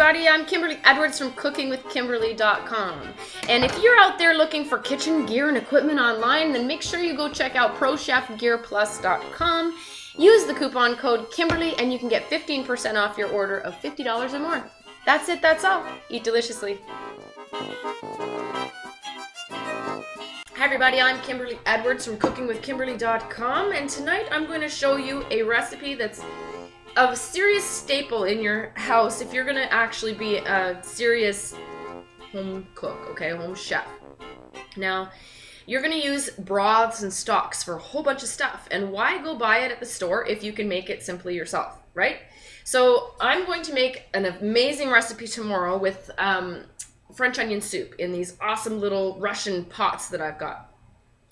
everybody, I'm Kimberly Edwards from cookingwithkimberly.com. And if you're out there looking for kitchen gear and equipment online, then make sure you go check out ProChefGearPlus.com. Use the coupon code Kimberly and you can get 15% off your order of $50 or more. That's it, that's all. Eat deliciously. Hi everybody, I'm Kimberly Edwards from cookingwithkimberly.com, and tonight I'm going to show you a recipe that's a serious staple in your house if you're going to actually be a serious home cook, okay, home chef. Now, you're going to use broths and stocks for a whole bunch of stuff, and why go buy it at the store if you can make it simply yourself, right? So I'm going to make an amazing recipe tomorrow with French onion soup in these awesome little Russian pots that I've got.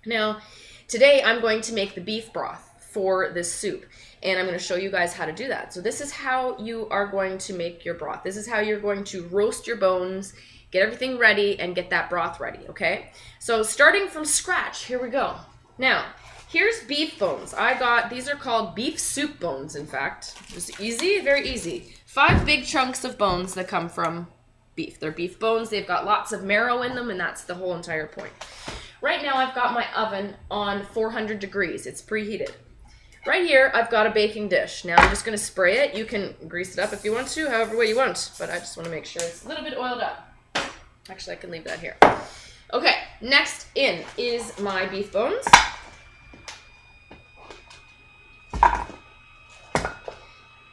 Now, today I'm going to make the beef broth for this soup, and I'm going to show you guys how to do that. So this is how you are going to make your broth. This is how you're going to roast your bones, get everything ready, and get that broth ready, okay? So starting from scratch, here we go. Now, here's beef bones. These are called beef soup bones, in fact. Just easy, very easy. 5 big chunks of bones that come from beef. They're beef bones. They've got lots of marrow in them, and that's the whole entire point. Right now, I've got my oven on 400 degrees. It's preheated. Right here, I've got a baking dish. Now, I'm just going to spray it. You can grease it up if you want to, however way you want, but I just want to make sure it's a little bit oiled up. Actually, I can leave that here. Okay, next in is my beef bones.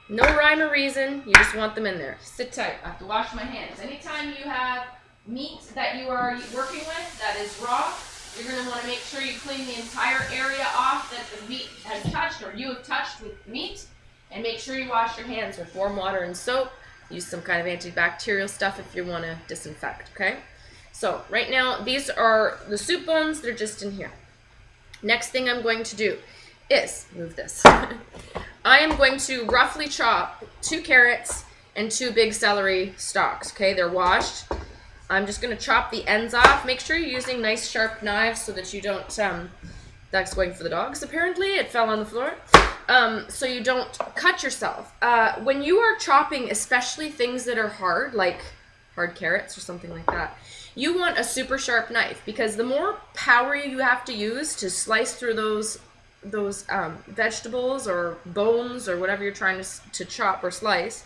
No rhyme or reason, you just want them in there. Sit tight. I have to wash my hands. Anytime you have meat that you are working with that is raw, you're going to want to make sure you clean the entire area off that the meat has touched or you have touched with the meat, and make sure you wash your hands with warm water and soap. Use some kind of antibacterial stuff if you want to disinfect, okay? So right now, these are the soup bones. They're just in here. Next thing I'm going to do is move this. I am going to roughly chop 2 carrots and 2 big celery stalks, okay? They're washed. I'm just going to chop the ends off. Make sure you're using nice sharp knives so that you don't, that's going for the dogs apparently, it fell on the floor, so you don't cut yourself. When you are chopping, especially things that are hard, like hard carrots or something like that, you want a super sharp knife, because the more power you have to use to slice through those vegetables or bones or whatever you're trying to chop or slice,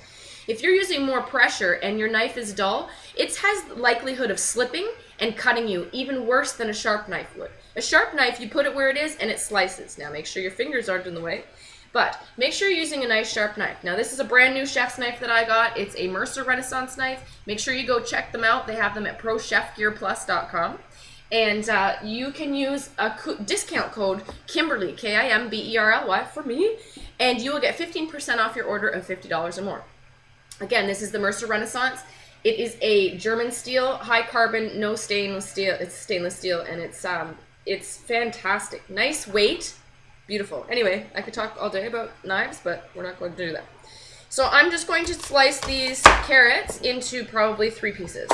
if you're using more pressure and your knife is dull, it has the likelihood of slipping and cutting you even worse than a sharp knife would. A sharp knife, you put it where it is and it slices. Now make sure your fingers aren't in the way, but make sure you're using a nice sharp knife. Now this is a brand new chef's knife that I got. It's a Mercer Renaissance knife. Make sure you go check them out. They have them at ProChefGearPlus.com. And you can use a discount code Kimberly, Kimberly, for me, and you will get 15% off your order of $50 or more. Again, this is the Mercer Renaissance. It is a German steel, high carbon, no stainless steel. It's stainless steel, and it's fantastic. Nice weight, beautiful. Anyway, I could talk all day about knives, but we're not going to do that. So I'm just going to slice these carrots into probably 3 pieces.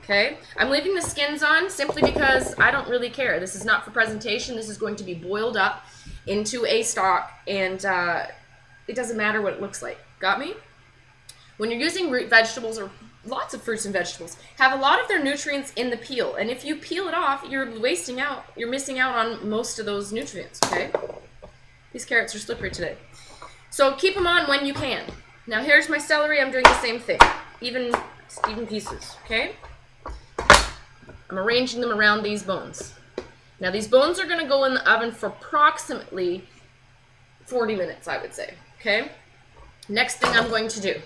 Okay, I'm leaving the skins on simply because I don't really care. This is not for presentation. This is going to be boiled up into a stock, and it doesn't matter what it looks like. Got me? When you're using root vegetables or lots of fruits and vegetables, have a lot of their nutrients in the peel, and if you peel it off, you're missing out on most of those nutrients, okay? These carrots are slippery today. So keep them on when you can. Now here's my celery. I'm doing the same thing, even pieces, okay? I'm arranging them around these bones. Now these bones are going to go in the oven for approximately 40 minutes, I would say, okay? Next thing I'm going to do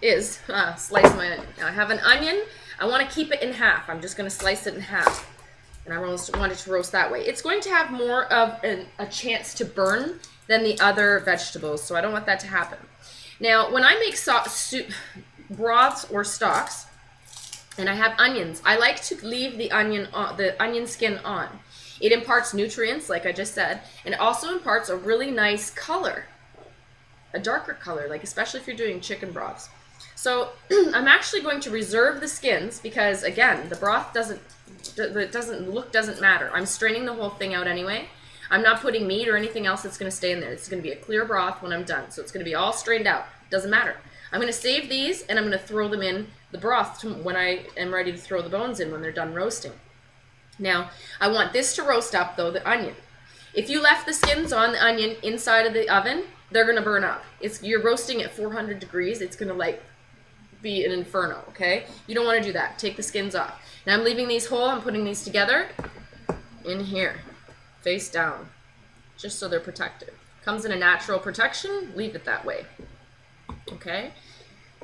is slice my onion. Now I have an onion. I want to keep it in half. I'm just going to slice it in half. And I want it to roast that way. It's going to have more of a chance to burn than the other vegetables, so I don't want that to happen. Now, when I make soup, broths or stocks, and I have onions, I like to leave the onion skin on. It imparts nutrients, like I just said, and it also imparts a really nice color, a darker color, like especially if you're doing chicken broths. So I'm actually going to reserve the skins because, again, the broth doesn't matter. I'm straining the whole thing out anyway. I'm not putting meat or anything else that's going to stay in there. It's going to be a clear broth when I'm done. So it's going to be all strained out. Doesn't matter. I'm going to save these and I'm going to throw them in the broth when I am ready to throw the bones in when they're done roasting. Now, I want this to roast up, though, the onion. If you left the skins on the onion inside of the oven, they're going to burn up. You're roasting at 400 degrees. It's going to, like, be an inferno, okay? You don't want to do that. Take the skins off. Now I'm leaving these whole. I'm putting these together in here, face down, just so they're protected. Comes in a natural protection. Leave it that way, okay?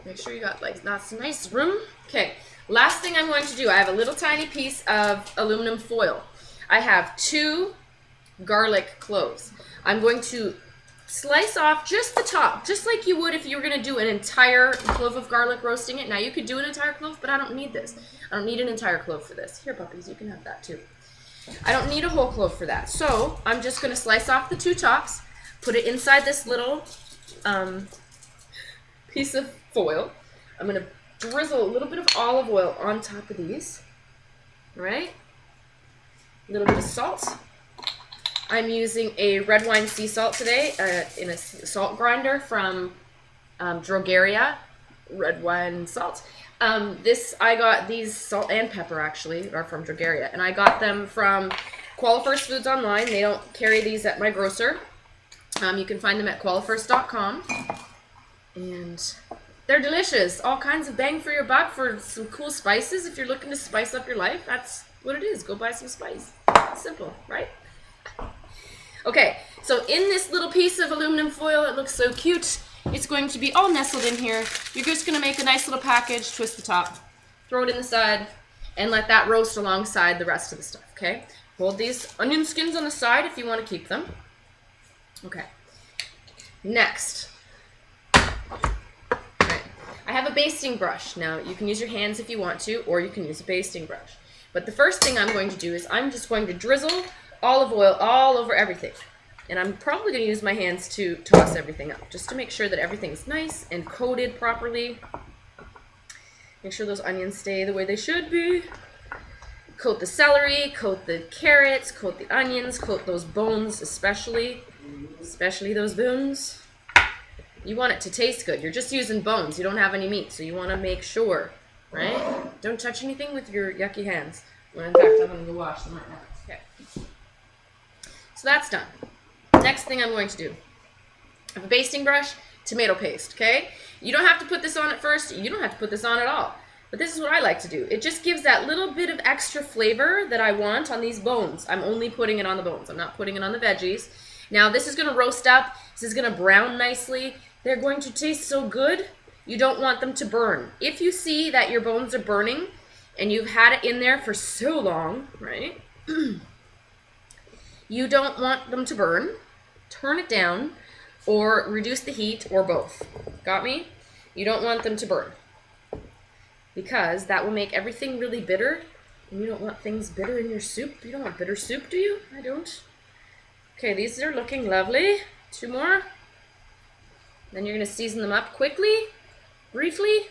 Make sure you got like that's nice room. Okay, last thing I'm going to do, I have a little tiny piece of aluminum foil. I have 2 garlic cloves. I'm going to slice off just the top, just like you would if you were going to do an entire clove of garlic roasting it. Now you could do an entire clove, but I don't need this. I don't need an entire clove for this. Here, puppies, you can have that too. I don't need a whole clove for that. So I'm just going to slice off the 2 tops, put it inside this little piece of foil. I'm going to drizzle a little bit of olive oil on top of these, right? A little bit of salt. I'm using a red wine sea salt today in a salt grinder from Drogeria, red wine salt. I got these salt and pepper actually are from Drogeria, and I got them from Qualifirst Foods online. They don't carry these at my grocer. You can find them at qualifirst.com, and they're delicious. All kinds of bang for your buck for some cool spices. If you're looking to spice up your life, that's what it is. Go buy some spice. Simple, right? Okay, so in this little piece of aluminum foil, it looks so cute. It's going to be all nestled in here. You're just going to make a nice little package, twist the top, throw it in the side, and let that roast alongside the rest of the stuff, okay? Hold these onion skins on the side if you want to keep them. Okay. Next. Right. I have a basting brush. Now, you can use your hands if you want to, or you can use a basting brush. But the first thing I'm going to do is I'm just going to drizzle olive oil all over everything. And I'm probably going to use my hands to toss everything up, just to make sure that everything's nice and coated properly. Make sure those onions stay the way they should be. Coat the celery, coat the carrots, coat the onions, coat those bones especially those bones. You want it to taste good. You're just using bones. You don't have any meat, so you want to make sure, right? Don't touch anything with your yucky hands. Well, in fact, I'm going to go wash them right now. Okay. So that's done. Next thing I'm going to do, I have a basting brush, tomato paste, okay? You don't have to put this on at first. You don't have to put this on at all. But this is what I like to do. It just gives that little bit of extra flavor that I want on these bones. I'm only putting it on the bones. I'm not putting it on the veggies. Now, this is going to roast up. This is going to brown nicely. They're going to taste so good. You don't want them to burn. If you see that your bones are burning and you've had it in there for so long, right? You don't want them to burn. Turn it down or reduce the heat or both. Got me? You don't want them to burn because that will make everything really bitter, and you don't want things bitter in your soup. You don't want bitter soup, do you? I don't. Okay, these are looking lovely. 2 more. Then you're going to season them up quickly, briefly.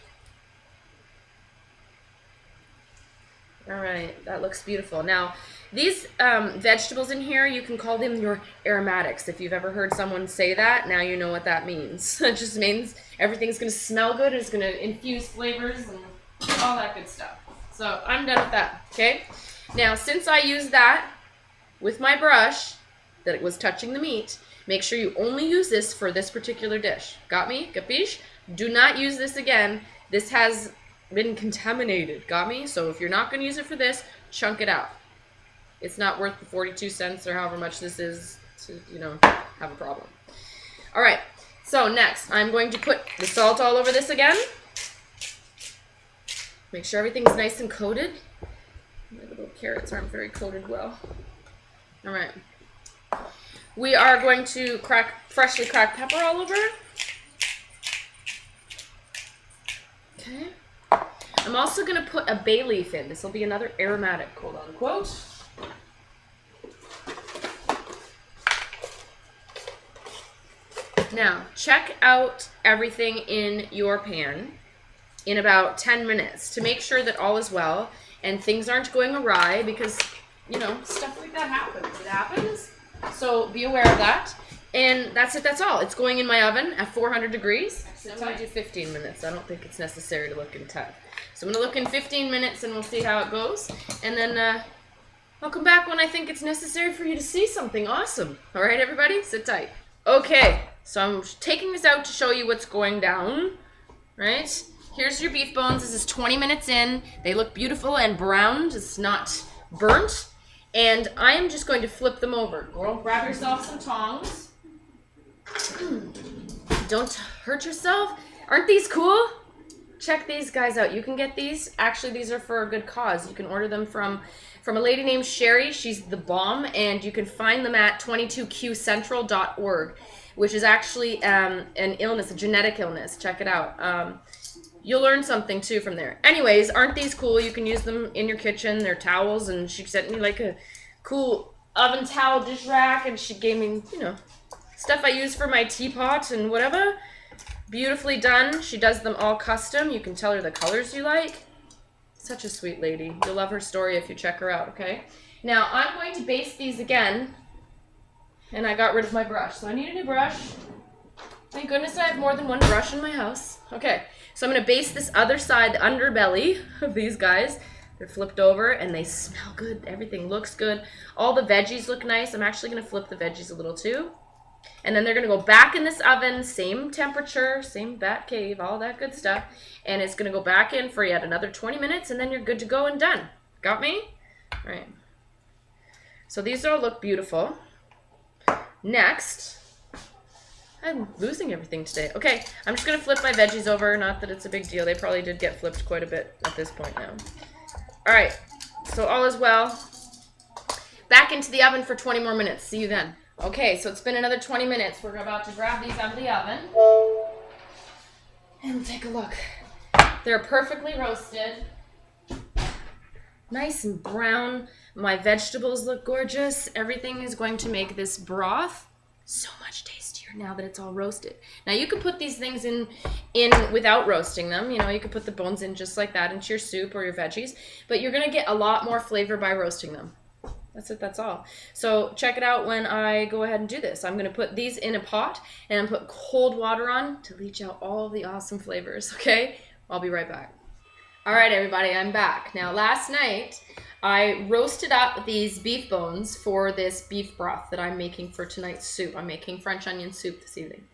All right, that looks beautiful. Now, these vegetables in here, you can call them your aromatics. If you've ever heard someone say that, now you know what that means. It just means everything's going to smell good, it's going to infuse flavors and all that good stuff. So I'm done with that, okay? Now, since I used that with my brush that it was touching the meat, make sure you only use this for this particular dish. Got me? Capiche? Do not use this again. This has been contaminated. Got me? So if you're not going to use it for this, chunk it out. It's not worth the 42 cents or however much this is to, have a problem. All right. So next, I'm going to put the salt all over this again. Make sure everything's nice and coated. My little carrots aren't very coated well. All right. We are going to freshly cracked pepper all over. Okay. I'm also going to put a bay leaf in. This will be another aromatic, quote unquote. Now, check out everything in your pan in about 10 minutes to make sure that all is well and things aren't going awry because, stuff like that happens. It happens. So be aware of that. And that's it, that's all. It's going in my oven at 400 degrees. I'm going to do 15 minutes. I don't think it's necessary to look in 10. So I'm going to look in 15 minutes and we'll see how it goes. And then I'll come back when I think it's necessary for you to see something awesome. All right, everybody? Sit tight. Okay, so I'm taking this out to show you what's going down, right? Here's your beef bones. This is 20 minutes in. They look beautiful and browned. It's not burnt. And I am just going to flip them over. Girl, grab yourself some tongs. Don't hurt yourself. Aren't these cool? Check these guys out. You can get these. Actually, these are for a good cause. You can order them from a lady named Sherry. She's the bomb, and you can find them at 22qcentral.org, which is actually an illness, a genetic illness. Check it out. You'll learn something too from there. Anyways, aren't these cool? You can use them in your kitchen. They're towels, and she sent me like a cool oven towel dish rack, and she gave me, you know, stuff I use for my teapot and whatever. Beautifully done. She does them all custom. You can tell her the colors you like. Such a sweet lady. You'll love her story if you check her out, okay? Now, I'm going to baste these again, and I got rid of my brush, so I need a new brush. Thank goodness I have more than one brush in my house. Okay, so I'm going to baste this other side, the underbelly of these guys. They're flipped over, and they smell good. Everything looks good. All the veggies look nice. I'm actually going to flip the veggies a little, too. And then they're going to go back in this oven, same temperature, same bat cave, all that good stuff. And it's going to go back in for yet another 20 minutes, and then you're good to go and done. Got me? All right. So these all look beautiful. Next, I'm losing everything today. Okay, I'm just going to flip my veggies over. Not that it's a big deal. They probably did get flipped quite a bit at this point now. All right, so all is well. Back into the oven for 20 more minutes. See you then. Okay, so it's been another 20 minutes. We're about to grab these out of the oven. And we'll take a look. They're perfectly roasted. Nice and brown. My vegetables look gorgeous. Everything is going to make this broth so much tastier now that it's all roasted. Now you can put these things in without roasting them. You know, you could put the bones in just like that into your soup or your veggies. But you're going to get a lot more flavor by roasting them. That's it, that's all. So check it out when I go ahead and do this. I'm going to put these in a pot and I'm put cold water on to leach out all the awesome flavors, okay? I'll be right back. All right, everybody, I'm back. Now, last night, I roasted up these beef bones for this beef broth that I'm making for tonight's soup. I'm making French onion soup this evening.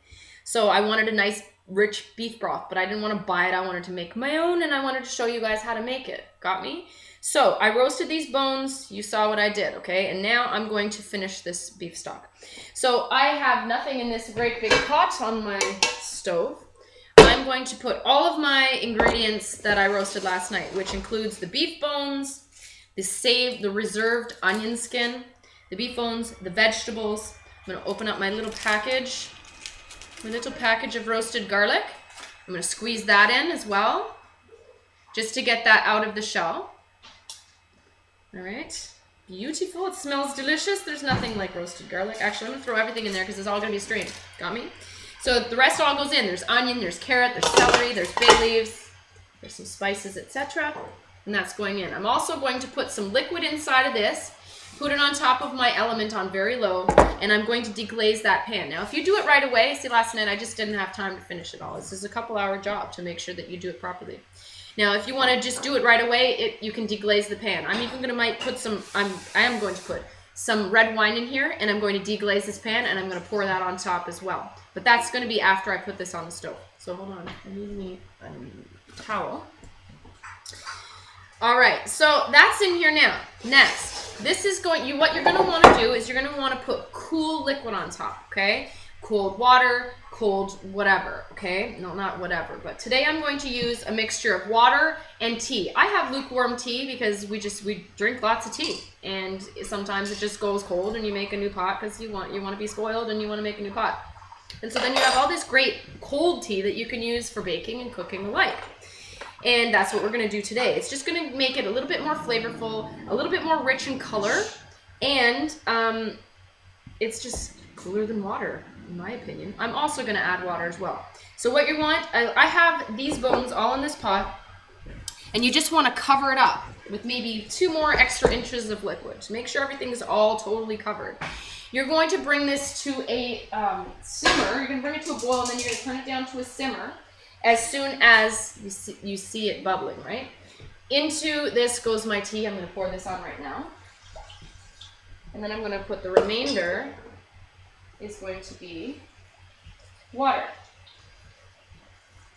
So I wanted a nice, rich beef broth, but I didn't want to buy it. I wanted to make my own, and I wanted to show you guys how to make it. Got me? So I roasted these bones. You saw what I did, okay? And now I'm going to finish this beef stock. So I have nothing in this great big pot on my stove. I'm going to put all of my ingredients that I roasted last night, which includes the beef bones, the reserved onion skin, the beef bones, the vegetables. I'm going to open up my little package of roasted garlic. I'm going to squeeze that in as well, just to get that out of the shell. All right, beautiful. It smells delicious. There's nothing like roasted garlic. Actually, I'm going to throw everything in there because it's all going to be strained. Got me? So the rest all goes in. There's onion, there's carrot, there's celery, there's bay leaves, there's some spices, etc. And that's going in. I'm also going to put some liquid inside of this, put it on top of my element on very low, and I'm going to deglaze that pan. Now, if you do it right away, see, last night I just didn't have time to finish it all. This is a couple-hour job to make sure that you do it properly. Now, if you want to just do it right away, you can deglaze the pan. I'm even going to put some, I am going to put some red wine in here, and I'm going to deglaze this pan, and I'm going to pour that on top as well. But that's going to be after I put this on the stove. So hold on, I need a towel. All right, so that's in here now. Next, this is what you're going to want to do is you're going to want to put cool liquid on top, okay? Cold water, cold whatever, okay? No, not whatever, but today I'm going to use a mixture of water and tea. I have lukewarm tea because we drink lots of tea, and sometimes it just goes cold and you make a new pot because you want to be spoiled and you want to make a new pot. And so then you have all this great cold tea that you can use for baking and cooking alike. And that's what we're going to do today. It's just going to make it a little bit more flavorful, a little bit more rich in color, and it's just cooler than water, in my opinion. I'm also going to add water as well. So what you want, I have these bones all in this pot, and you just want to cover it up. with maybe 2 more extra inches of liquid to make sure everything is all totally covered. You're going to bring this to a simmer. You're going to bring it to a boil, and then you're going to turn it down to a simmer as soon as you see it bubbling, right? Into this goes my tea. I'm going to pour this on right now. And then I'm going to put the remainder is going to be water.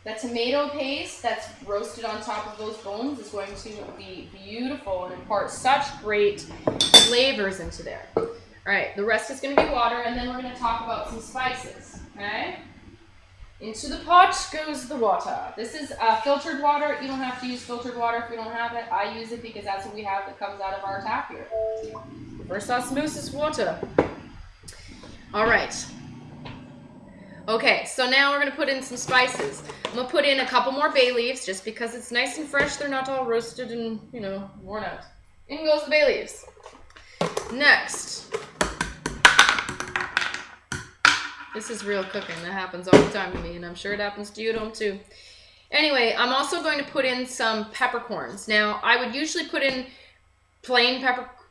That tomato paste that's roasted on top of those bones is going to be beautiful and impart such great flavors into there. All right, the rest is going to be water, and then we're going to talk about some spices, okay? Into the pot goes the water. This is filtered water. You don't have to use filtered water if you don't have it. I use it because that's what we have that comes out of our tap here. First osmosis water. All right. Okay, so now we're going to put in some spices. I'm going to put in a couple more bay leaves just because it's nice and fresh. They're not all roasted and, you know, worn out. In goes the bay leaves. Next. This is real cooking. That happens all the time to me, and I'm sure it happens to you at home too. Anyway, I'm also going to put in some peppercorns. Now, I would usually put in plain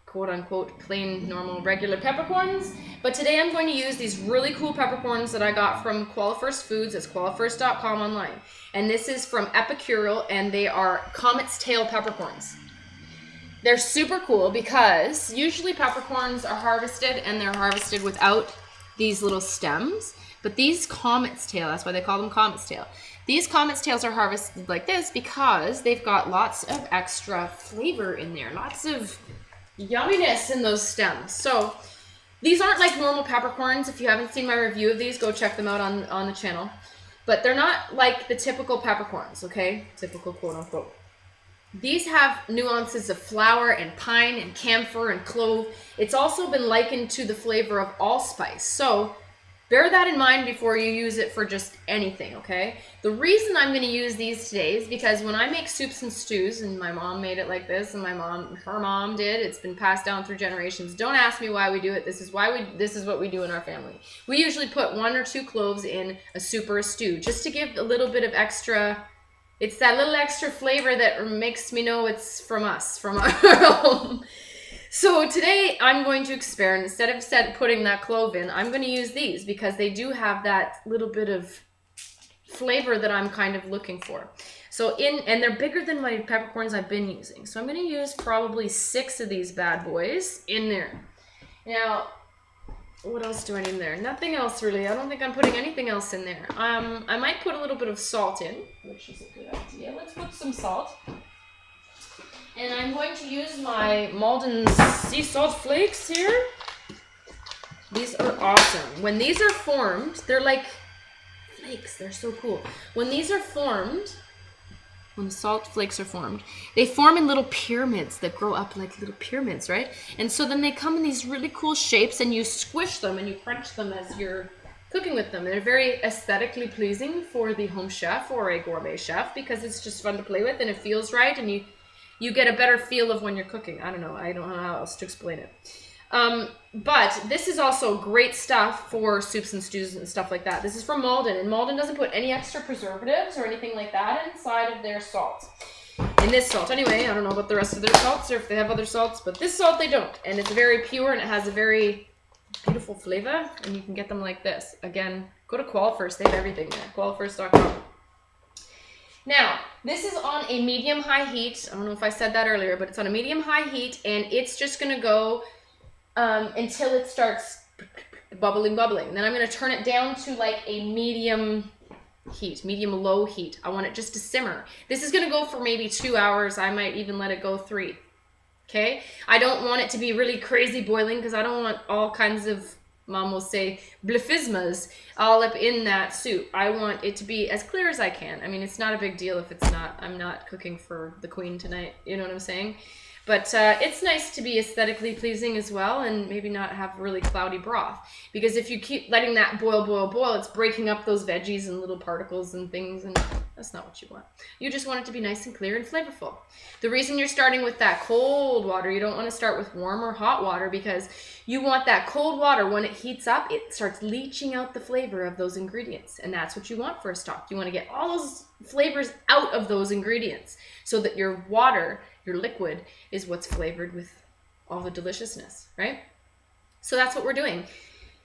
quote-unquote, plain, normal, regular peppercorns. But today I'm going to use these really cool peppercorns that I got from Qualifirst Foods. It's qualifirst.com online. And this is from Epicurial, and they are Comet's Tail peppercorns. They're super cool because usually peppercorns are harvested, and they're harvested without these little stems. But these Comet's Tail, that's why they call them Comet's Tail. These Comet's Tails are harvested like this because they've got lots of extra flavor in there. Lots of yumminess in those stems. So these aren't like normal peppercorns. If you haven't seen my review of these, go check them out on the channel. But they're not like the typical peppercorns, okay? Typical quote unquote. These have nuances of flower and pine and camphor and clove. It's also been likened to the flavor of allspice. So bear that in mind before you use it for just anything, okay? The reason I'm going to use these today is because when I make soups and stews, and my mom made it like this, and her mom did, it's been passed down through generations. Don't ask me why we do it. This is what we do in our family. We usually put 1 or 2 cloves in a soup or a stew, just to give a little bit of extra. It's that little extra flavor that makes me know it's from us, from our home. So today I'm going to experiment. Instead of putting that clove in, I'm going to use these because they do have that little bit of flavor that I'm kind of looking for. So and they're bigger than my peppercorns I've been using. So I'm going to use probably 6 of these bad boys in there. Now, what else do I need in there? Nothing else really. I don't think I'm putting anything else in there. I might put a little bit of salt in, which is a good idea. Let's put some salt. And I'm going to use my Malden sea salt flakes here. These are awesome. When these are formed, they're like flakes. They're so cool. When these are formed, when the salt flakes are formed, they form in little pyramids that grow up like little pyramids, right? And so then they come in these really cool shapes, and you squish them and you crunch them as you're cooking with them. They're very aesthetically pleasing for the home chef or a gourmet chef because it's just fun to play with and it feels right, and you get a better feel of when you're cooking. I don't know how else to explain it. But this is also great stuff for soups and stews and stuff like that. This is from Malden, and Malden doesn't put any extra preservatives or anything like that inside of their salt. In this salt, anyway, I don't know about the rest of their salts or if they have other salts, but this salt they don't. And it's very pure, and it has a very beautiful flavor, and you can get them like this. Again, go to Qualifirst. They have everything there. Qualifirst.com. Now, this is on a medium-high heat. I don't know if I said that earlier, but it's on a medium-high heat, and it's just going to go until it starts bubbling. And then I'm going to turn it down to like a medium heat, medium-low heat. I want it just to simmer. This is going to go for maybe 2 hours. I might even let it go 3. Okay? I don't want it to be really crazy boiling because I don't want all kinds of, Mom will say, blephismas all up in that soup. I want it to be as clear as I can. I mean, it's not a big deal if it's not. I'm not cooking for the queen tonight. You know what I'm saying? But it's nice to be aesthetically pleasing as well, and maybe not have really cloudy broth. Because if you keep letting that boil, it's breaking up those veggies and little particles and things, and that's not what you want. You just want it to be nice and clear and flavorful. The reason you're starting with that cold water, you don't want to start with warm or hot water, because you want that cold water, when it heats up, it starts leaching out the flavor of those ingredients. And that's what you want for a stock. You want to get all those flavors out of those ingredients so that your water Your liquid is what's flavored with all the deliciousness, right? So that's what we're doing.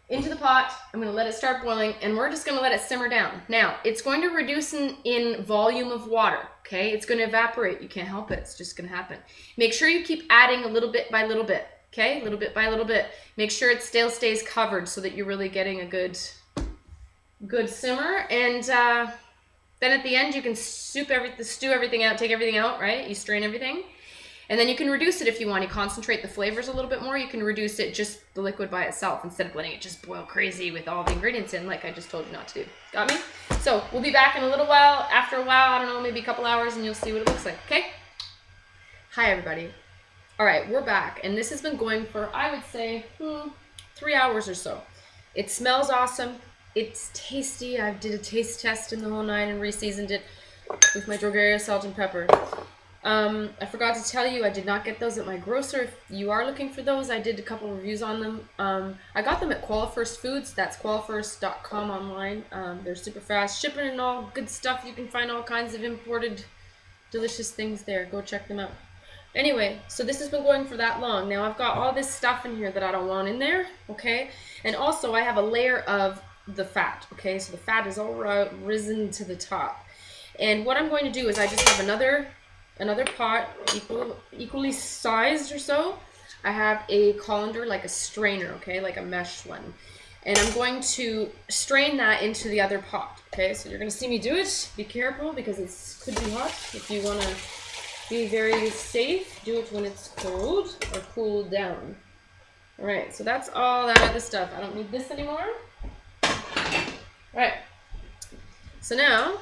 Into the pot, I'm going to let it start boiling, and we're just going to let it simmer down. Now, it's going to reduce in volume of water, okay? It's going to evaporate. You can't help it. It's just going to happen. Make sure you keep adding a little bit by little bit, okay? Little bit by little bit. Make sure it still stays covered so that you're really getting a good simmer. And then at the end, you can stew everything out, take everything out, right? You strain everything. And then you can reduce it if you want. You concentrate the flavors a little bit more. You can reduce it just the liquid by itself instead of letting it just boil crazy with all the ingredients in, like I just told you not to do. Got me? So we'll be back in a little while. After a while, I don't know, maybe a couple hours, and you'll see what it looks like, okay? Hi, everybody. All right, we're back. And this has been going for, I would say, 3 hours or so. It smells awesome. It's tasty. I did a taste test in the whole night and reseasoned it with my Drogeria salt and pepper. I forgot to tell you, I did not get those at my grocer. If you are looking for those, I did a couple of reviews on them. I got them at Qualifirst Foods. That's qualifirst.com online. They're super fast shipping and all good stuff. You can find all kinds of imported delicious things there. Go check them out. Anyway, so this has been going for that long. Now I've got all this stuff in here that I don't want in there, okay? And also I have a layer of the fat, okay? So the fat is all risen to the top. And what I'm going to do is I just have another pot, equally sized or so. I have a colander, like a strainer, okay, like a mesh one. And I'm going to strain that into the other pot, okay? So you're going to see me do it. Be careful because it could be hot. If you want to be very safe, do it when it's cold or cooled down. All right, so that's all that other stuff. I don't need this anymore. All right, so now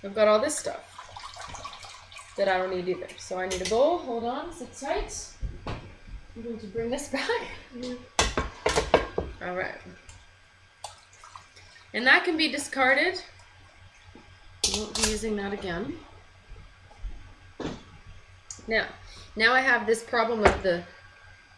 I've got all this stuff that I don't need either. So I need a bowl. Hold on, sit tight. I'm going to bring this back. All right. And that can be discarded. I won't be using that again. Now I have this problem of the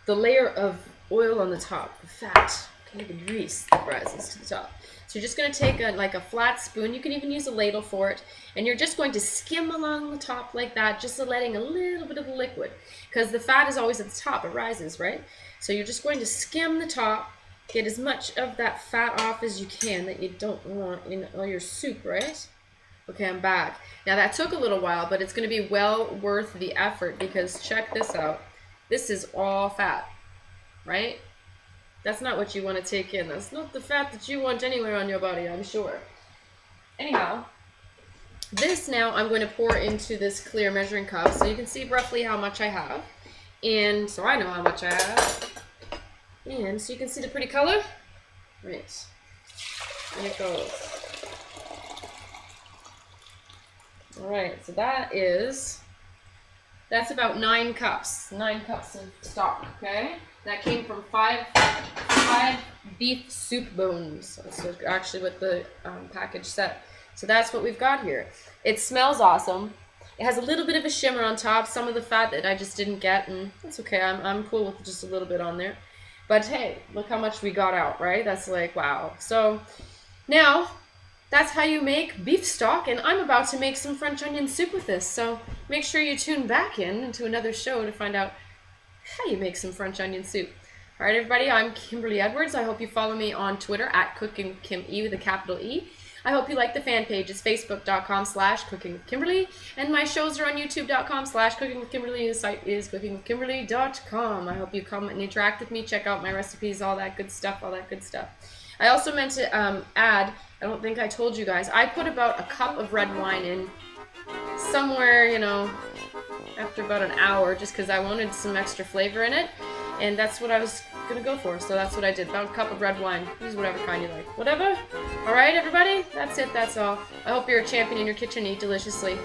layer of oil on the top, the fat, okay, the grease that rises to the top. So you're just going to take like a flat spoon. You can even use a ladle for it. And you're just going to skim along the top like that, just letting a little bit of the liquid. Because the fat is always at the top. It rises, right? So you're just going to skim the top, get as much of that fat off as you can that you don't want in all your soup, right? Okay, I'm back. Now that took a little while, but it's going to be well worth the effort because check this out. This is all fat, right? That's not what you want to take in. That's not the fat that you want anywhere on your body, I'm sure. Anyhow, this now I'm going to pour into this clear measuring cup so you can see roughly how much I have. And so I know how much I have. And so you can see the pretty color. Right. And it goes. Alright, so that's about 9 cups. 9 cups of stock, okay? That came from five beef soup bones. That's actually what the package said. So that's what we've got here. It smells awesome. It has a little bit of a shimmer on top. Some of the fat that I just didn't get, and that's okay. I'm cool with just a little bit on there. But hey, look how much we got out, right? That's like, wow. So now that's how you make beef stock, and I'm about to make some French onion soup with this. So make sure you tune back into another show to find out how you make some French onion soup. All right, everybody, I'm Kimberly Edwards. I hope you follow me on Twitter at CookingWithKimE with a capital E. I hope you like the fan page. It's facebook.com/cookingwithkimberly, and my shows are on youtube.com/cookingwithkimberly. The site is cookingwithkimberly.com. I hope you come and interact with me, check out my recipes, all that good stuff. I also meant to add, I don't think I told you guys, I put about a cup of red wine in somewhere, after about an hour, just because I wanted some extra flavor in it, and that's what I was going to go for, so that's what I did. About a cup of red wine. Use whatever kind you like. Whatever. All right, everybody? That's it. That's all. I hope you're a champion in your kitchen. Eat deliciously.